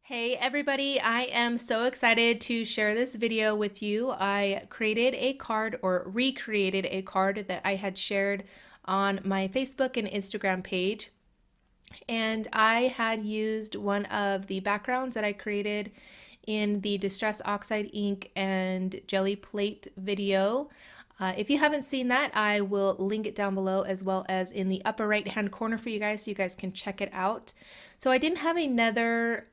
Hey everybody, I am so excited to share this video with you. I created a card or recreated a card that I had shared on my Facebook and Instagram page. And I had used one of the backgrounds that I created in the Distress Oxide ink and jelly plate video. If you haven't seen that, I will link it down below as well as in the upper right hand corner for you guys so you guys can check it out. So I didn't have another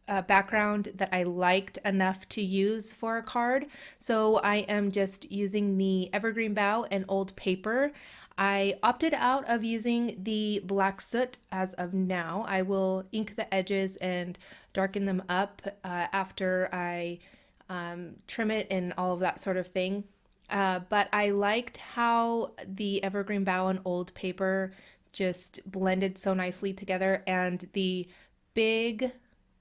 background that I liked enough to use for a card. So I am just using the Evergreen Bough and old paper. I opted out of using the black soot as of now. I will ink the edges and darken them up after I trim it and all of that sort of thing. But I liked how the Evergreen Bough and old paper just blended so nicely together, and the big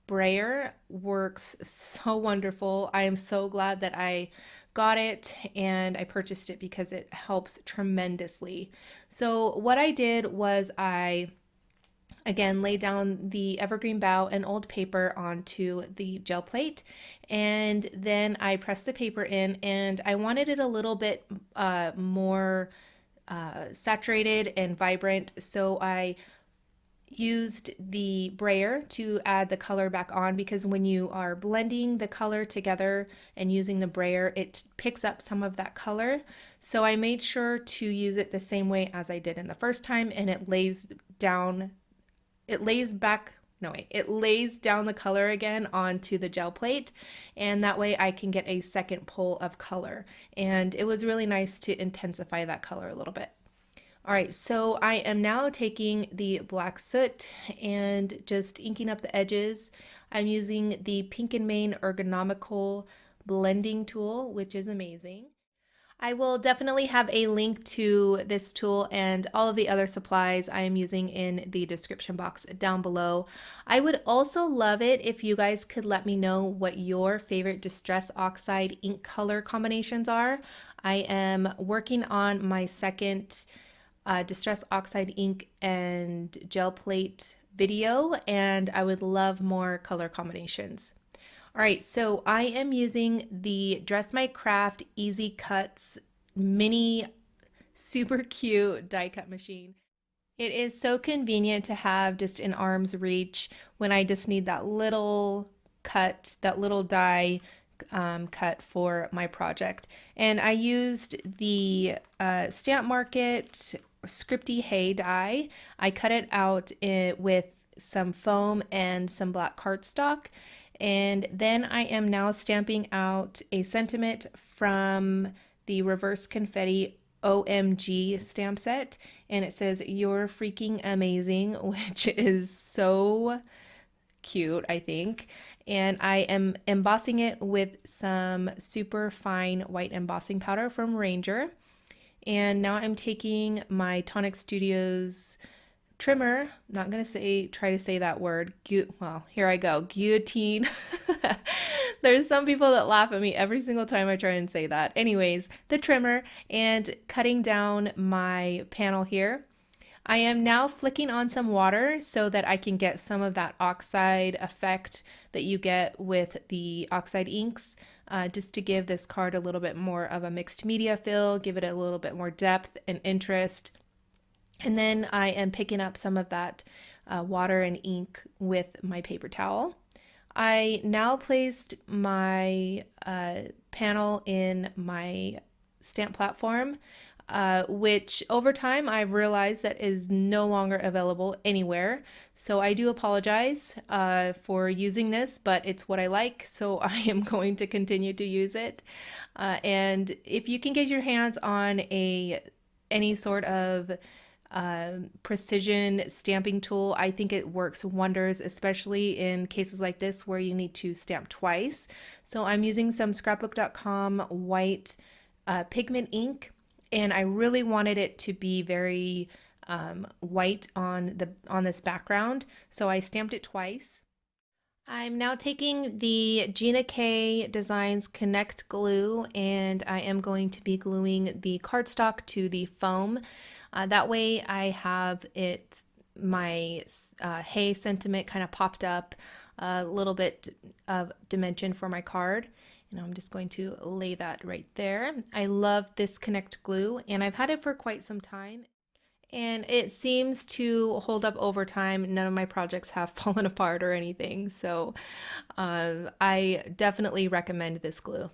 brayer works so wonderful. I am so glad that I got it and I purchased it because it helps tremendously. So what I did was I again lay down the Evergreen Bough and old paper onto the gel plate, and then I pressed the paper in, and I wanted it a little bit more saturated and vibrant, so I used the brayer to add the color back on, because when you are blending the color together and using the brayer, it picks up some of that color. So I made sure to use it the same way as I did in the first time, and it lays down the color again onto the gel plate, and that way I can get a second pull of color. And it was really nice to intensify that color a little bit. All right, so I am now taking the black soot and just inking up the edges. I'm using the Pink and Main Ergonomical blending tool, which is amazing. I will definitely have a link to this tool and all of the other supplies I am using in the description box down below. I would also love it if you guys could let me know what your favorite Distress Oxide ink color combinations are. I am working on my second Distress Oxide ink and gel plate video, and I would love more color combinations. All right, so I am using the Dress My Craft Easy Cuts mini super cute die cut machine. It is so convenient to have just in arm's reach when I just need that little cut, that little die cut for my project. And I used the Stamp Market Scripty Hey Die. I cut it out with some foam and some black cardstock. And then I am now stamping out a sentiment from the Reverse Confetti OMG stamp set. And it says, "You're freaking amazing," which is so cute, I think. And I am embossing it with some super fine white embossing powder from Ranger. And now I'm taking my Tonic Studios trimmer. I'm not going to try to say that word. Well, here I go. Guillotine. There's some people that laugh at me every single time I try and say that. Anyways, the trimmer, and cutting down my panel here. I am now flicking on some water so that I can get some of that oxide effect that you get with the oxide inks, just to give this card a little bit more of a mixed media feel, give it a little bit more depth and interest. And then I am picking up some of that water and ink with my paper towel. I now placed my panel in my stamp platform, which over time I've realized that is no longer available anywhere. So I do apologize for using this, but it's what I like, so I am going to continue to use it. And if you can get your hands on any sort of precision stamping tool, I think it works wonders, especially in cases like this where you need to stamp twice. So I'm using some scrapbook.com white pigment ink, and I really wanted it to be very white on this background, so I stamped it twice. I'm now taking the Gina K Designs Connect glue, and I am going to be gluing the cardstock to the foam. That way I have it my Hey sentiment kind of popped up, a little bit of dimension for my card. And I'm just going to lay that right there. I love this Connect glue, and I've had it for quite some time. And it seems to hold up over time. None of my projects have fallen apart or anything. So I definitely recommend this glue.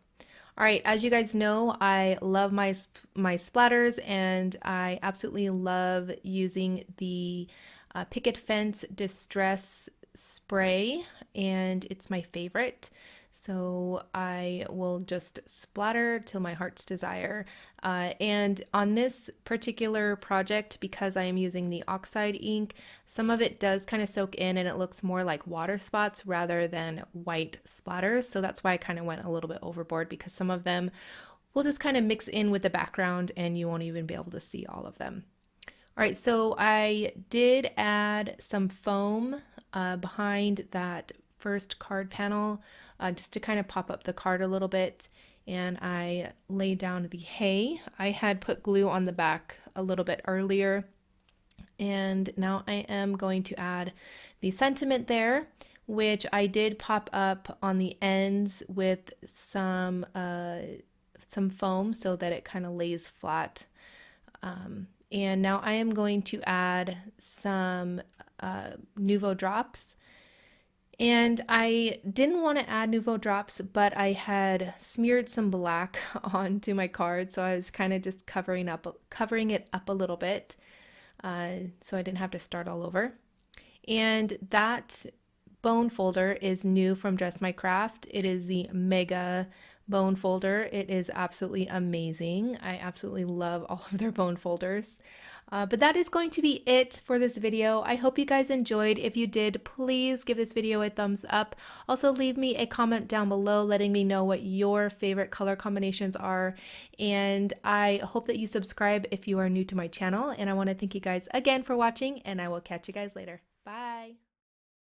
All right, as you guys know, I love my splatters, and I absolutely love using the Picket Fence Distress Spray, and it's my favorite. So I will just splatter till my heart's desire. And on this particular project, because I am using the Oxide ink, some of it does kind of soak in and it looks more like water spots rather than white splatters. So that's why I kind of went a little bit overboard, because some of them will just kind of mix in with the background and you won't even be able to see all of them. All right, so I did add some foam behind that first card panel just to kind of pop up the card a little bit. And I laid down the Hey. I had put glue on the back a little bit earlier. And now I am going to add the sentiment there, which I did pop up on the ends with some foam so that it kind of lays flat. And now I am going to add some Nouveau drops. And I didn't want to add Nouveau drops, but I had smeared some black onto my card, so I was kind of just covering it up a little bit, so I didn't have to start all over. And that bone folder is new from Dress My Craft. It is the Mega bone folder. It is absolutely amazing. I absolutely love all of their bone folders. But that is going to be it for this video. I hope you guys enjoyed. If you did, please give this video a thumbs up. Also, leave me a comment down below letting me know what your favorite color combinations are. And I hope that you subscribe if you are new to my channel. And I want to thank you guys again for watching, and I will catch you guys later.